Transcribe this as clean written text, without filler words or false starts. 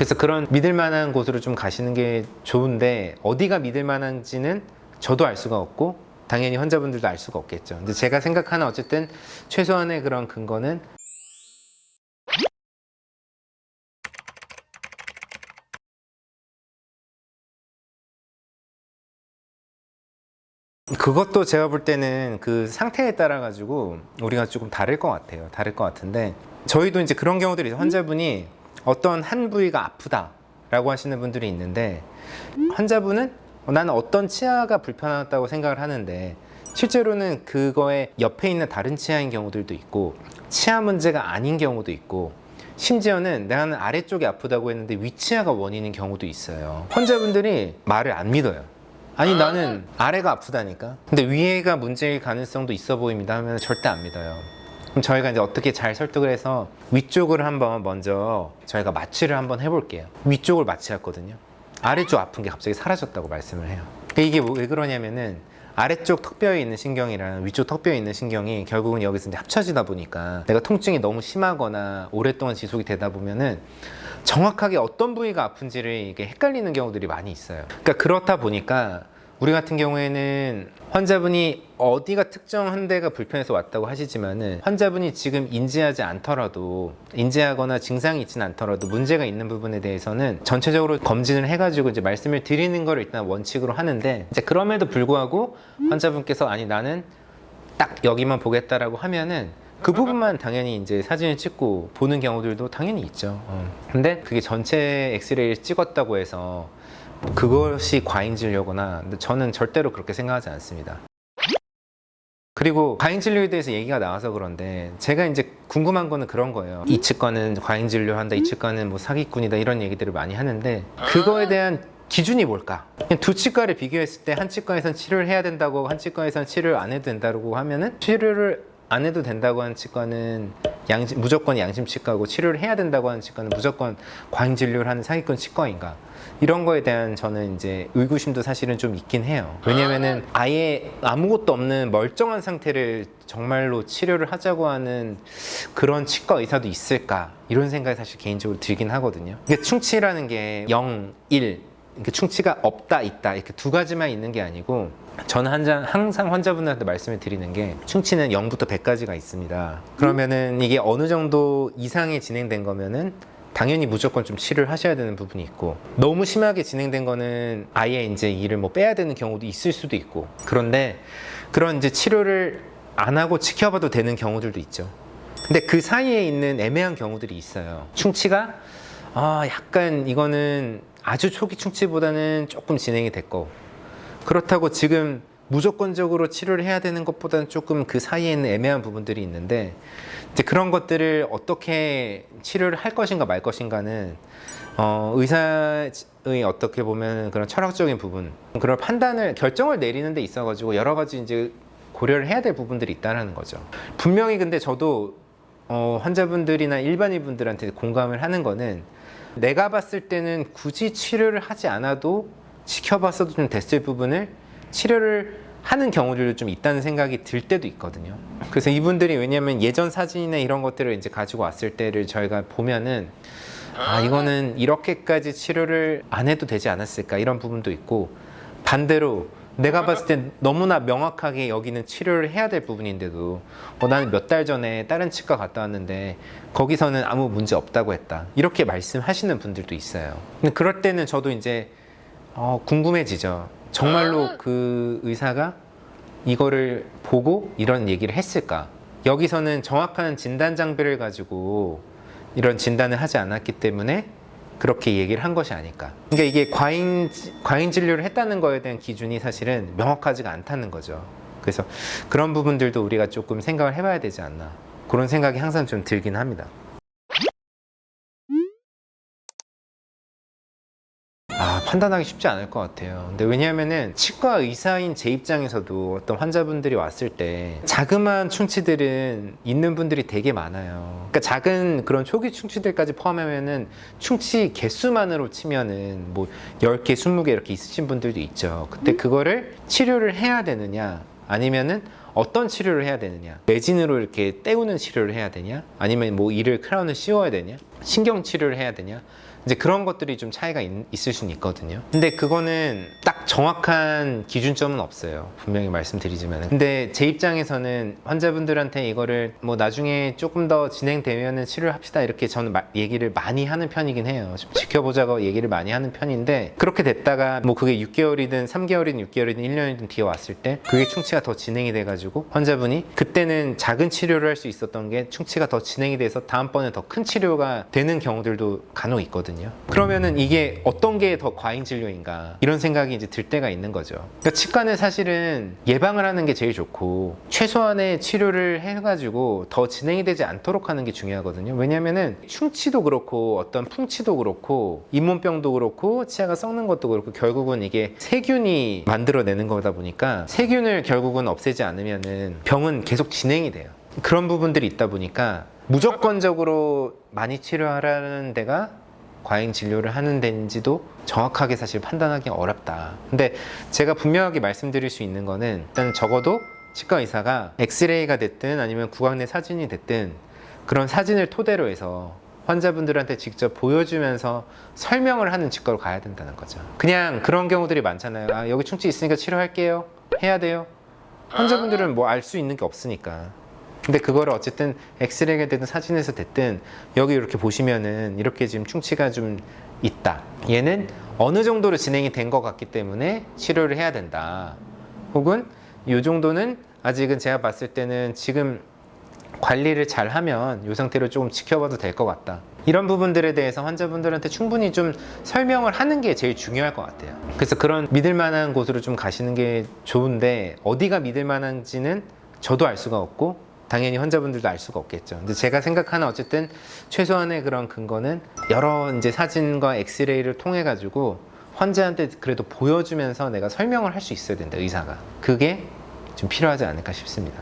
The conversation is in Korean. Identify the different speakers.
Speaker 1: 그래서 그런 믿을 만한 곳으로 좀 가시는 게 좋은데, 어디가 믿을 만한지는 저도 알 수가 없고 당연히 환자분들도 알 수가 없겠죠. 근데 제가 생각하는 어쨌든 최소한의 그런 근거는 그것도 제가 볼 때는 그 상태에 따라 가지고 우리가 조금 다를 것 같아요. 다를 것 같은데, 저희도 이제 그런 경우들이 있어요. 환자분이 어떤 한 부위가 아프다라고 하시는 분들이 있는데, 환자분은 나는 어떤 치아가 불편하다고 생각을 하는데 실제로는 그거에 옆에 있는 다른 치아인 경우들도 있고, 치아 문제가 아닌 경우도 있고, 심지어는 나는 아래쪽이 아프다고 했는데 위치아가 원인인 경우도 있어요. 환자분들이 말을 안 믿어요. 아니 나는 아래가 아프다니까, 근데 위에가 문제일 가능성도 있어 보입니다 하면 절대 안 믿어요. 그럼 저희가 이제 어떻게 잘 설득을 해서 위쪽을 한번 먼저 저희가 마취를 한번 해볼게요. 위쪽을 마취했거든요. 아래쪽 아픈 게 갑자기 사라졌다고 말씀을 해요. 이게 왜 그러냐면은 아래쪽 턱뼈에 있는 신경이랑 위쪽 턱뼈에 있는 신경이 결국은 여기서 이제 합쳐지다 보니까, 내가 통증이 너무 심하거나 오랫동안 지속이 되다 보면은 정확하게 어떤 부위가 아픈지를 이게 헷갈리는 경우들이 많이 있어요. 그러니까 그렇다 보니까 우리 같은 경우에는 환자분이 어디가 특정한 데가 불편해서 왔다고 하시지만은, 환자분이 지금 인지하지 않더라도, 인지하거나 증상이 있지는 않더라도 문제가 있는 부분에 대해서는 전체적으로 검진을 해가지고 이제 말씀을 드리는 걸 일단 원칙으로 하는데, 이제 그럼에도 불구하고 환자분께서 아니 나는 딱 여기만 보겠다라고 하면은 그 부분만 당연히 이제 사진을 찍고 보는 경우들도 당연히 있죠. 근데 그게 전체 엑스레이를 찍었다고 해서 그것이 과잉 진료거나, 저는 절대로 그렇게 생각하지 않습니다. 그리고 과잉 진료에 대해서 얘기가 나와서 그런데, 제가 이제 궁금한 거는 그런 거예요. 이 치과는 과잉 진료한다, 이 치과는 뭐 사기꾼이다, 이런 얘기들을 많이 하는데 그거에 대한 기준이 뭘까? 그냥 두 치과를 비교했을 때 한 치과에선 치료를 해야 된다고, 한 치과에선 치료를 안 해도 된다고 하면은, 치료를 안 해도 된다고 하는 치과는 무조건 양심 치과고, 치료를 해야 된다고 하는 치과는 무조건 과잉 진료를 하는 사기꾼 치과인가? 이런 거에 대한 저는 이제 의구심도 사실은 좀 있긴 해요. 왜냐면은 아예 아무것도 없는 멀쩡한 상태를 정말로 치료를 하자고 하는 그런 치과 의사도 있을까? 이런 생각이 사실 개인적으로 들긴 하거든요. 이게 충치라는 게 0, 1, 충치가 없다, 있다, 이렇게 두 가지만 있는 게 아니고, 저는 항상 환자분들한테 말씀을 드리는 게, 충치는 0부터 100까지가 있습니다. 그러면은 이게 어느 정도 이상이 진행된 거면은 당연히 무조건 좀 치료를 하셔야 되는 부분이 있고, 너무 심하게 진행된 거는 아예 이제 이를 뭐 빼야 되는 경우도 있을 수도 있고, 그런데 그런 이제 치료를 안 하고 지켜봐도 되는 경우들도 있죠. 근데 그 사이에 있는 애매한 경우들이 있어요. 충치가 약간 이거는 아주 초기 충치보다는 조금 진행이 됐고, 그렇다고 지금 무조건적으로 치료를 해야 되는 것보다는 조금 그 사이에 있는 애매한 부분들이 있는데, 이제 그런 것들을 어떻게 치료를 할 것인가 말 것인가는 의사의 어떻게 보면 그런 철학적인 부분, 그런 판단을, 결정을 내리는 데 있어 가지고 여러 가지 이제 고려를 해야 될 부분들이 있다는 거죠. 분명히 근데 저도 환자분들이나 일반인 분들한테 공감을 하는 거는, 내가 봤을 때는 굳이 치료를 하지 않아도 지켜봤어도 좀 됐을 부분을 치료를 하는 경우들도 좀 있다는 생각이 들 때도 있거든요. 그래서 이분들이, 왜냐면 예전 사진이나 이런 것들을 이제 가지고 왔을 때를 저희가 보면은, 이거는 이렇게까지 치료를 안 해도 되지 않았을까, 이런 부분도 있고, 반대로 내가 봤을 땐 너무나 명확하게 여기는 치료를 해야 될 부분인데도 나는 몇 달 전에 다른 치과 갔다 왔는데 거기서는 아무 문제 없다고 했다, 이렇게 말씀하시는 분들도 있어요. 근데 그럴 때는 저도 이제 궁금해지죠. 정말로 그 의사가 이거를 보고 이런 얘기를 했을까? 여기서는 정확한 진단 장비를 가지고 이런 진단을 하지 않았기 때문에 그렇게 얘기를 한 것이 아닐까. 그러니까 이게 과잉 진료를 했다는 거에 대한 기준이 사실은 명확하지가 않다는 거죠. 그래서 그런 부분들도 우리가 조금 생각을 해봐야 되지 않나, 그런 생각이 항상 좀 들긴 합니다. 판단하기 쉽지 않을 것 같아요. 근데 왜냐하면은 치과 의사인 제 입장에서도 어떤 환자분들이 왔을 때 자그마한 충치들은 있는 분들이 되게 많아요. 그러니까 작은 그런 초기 충치들까지 포함하면은 충치 개수만으로 치면은 뭐 10개, 20개 이렇게 있으신 분들도 있죠. 근데 그거를 치료를 해야 되느냐, 아니면은 어떤 치료를 해야 되느냐, 레진으로 이렇게 때우는 치료를 해야 되냐, 아니면 뭐 이를 크라운을 씌워야 되냐, 신경 치료를 해야 되냐, 이제 그런 것들이 좀 차이가 있을 수는 있거든요. 근데 그거는 딱 정확한 기준점은 없어요. 분명히 말씀드리지만. 근데 제 입장에서는 환자분들한테 이거를 뭐 나중에 조금 더 진행되면은 치료를 합시다 이렇게 저는 얘기를 많이 하는 편이긴 해요. 좀 지켜보자고 얘기를 많이 하는 편인데, 그렇게 됐다가 뭐 그게 6개월이든 3개월이든 6개월이든 1년이든 뒤에 왔을 때 그게 충치가 더 진행이 돼가지고 환자분이 그때는 작은 치료를 할 수 있었던 게 충치가 더 진행이 돼서 다음번에 더 큰 치료가 되는 경우들도 간혹 있거든요. 그러면은 이게 어떤 게 더 과잉 진료인가 이런 생각이 이제 들 때가 있는 거죠. 그러니까 치과는 사실은 예방을 하는 게 제일 좋고 최소한의 치료를 해가지고 더 진행이 되지 않도록 하는 게 중요하거든요. 왜냐면은 충치도 그렇고 어떤 풍치도 그렇고 잇몸병도 그렇고 치아가 썩는 것도 그렇고 결국은 이게 세균이 만들어내는 거다 보니까 세균을 결국은 없애지 않으면은 병은 계속 진행이 돼요. 그런 부분들이 있다 보니까 무조건적으로 많이 치료하라는 데가 과잉 진료를 하는 데인지도 정확하게 사실 판단하기 어렵다. 근데 제가 분명하게 말씀드릴 수 있는 거는 일단 적어도 치과 의사가 엑스레이가 됐든 아니면 구강 내 사진이 됐든 그런 사진을 토대로 해서 환자분들한테 직접 보여주면서 설명을 하는 치과로 가야 된다는 거죠. 그냥 그런 경우들이 많잖아요. 아, 여기 충치 있으니까 치료할게요. 해야 돼요. 환자분들은 뭐 알 수 있는 게 없으니까. 근데 그거를 어쨌든 엑스레이가 됐든 사진에서 됐든 여기 이렇게 보시면은 이렇게 지금 충치가 좀 있다. 얘는 어느 정도로 진행이 된 것 같기 때문에 치료를 해야 된다. 혹은 이 정도는 아직은 제가 봤을 때는 지금 관리를 잘 하면 이 상태로 조금 지켜봐도 될 것 같다. 이런 부분들에 대해서 환자분들한테 충분히 좀 설명을 하는 게 제일 중요할 것 같아요. 그래서 그런 믿을 만한 곳으로 좀 가시는 게 좋은데 어디가 믿을 만한지는 저도 알 수가 없고 당연히 환자분들도 알 수가 없겠죠. 근데 제가 생각하는 어쨌든 최소한의 그런 근거는 여러 이제 사진과 엑스레이를 통해 가지고 환자한테 그래도 보여주면서 내가 설명을 할 수 있어야 된다, 의사가. 그게 좀 필요하지 않을까 싶습니다.